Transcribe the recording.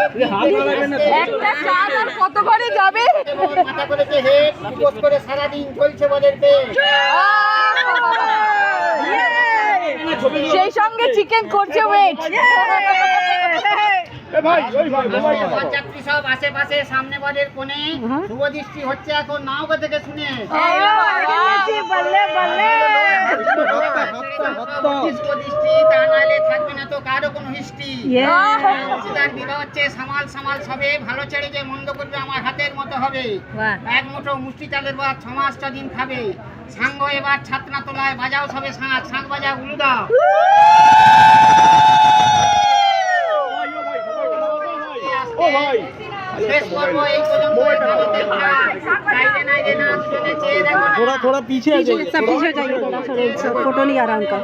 একটা চাঁদ আর কত করে যাবে? মাথা করেছে হেড, উপোস করে সারাদিন চলছে বদের পেট। সেই সঙ্গে চিকেন করছে ওয়েট। যাত্রী সব আশেপাশে সামনে বদের কোণে শুভ দৃষ্টি হচ্ছে এখন নওগাঁ থেকে শুনে। দৃষ্টি তা নাহলে থাকবে না তো কারো কোনো হিস্ট্রি। তার বিবাহ হচ্ছে সামাল সামাল সবে, ভালো ছেড়ে যে মন্দ করবে আমার হাতের মতো হবে। এক মুঠো মুষ্টি চালের ভাত 6 মাসটা দিন খাবে। সাঙ্গ এবার ছাতনা তোলায় বাজাও সবে শাঁখ, শাঁখ বাজা উলু দাও। শেষ পর্ব এই পর্যন্ত। थोड़ा पीछे आ जाइए, सब पीछे जाइए, थोड़ा फोटो नहीं आ रहा उनका।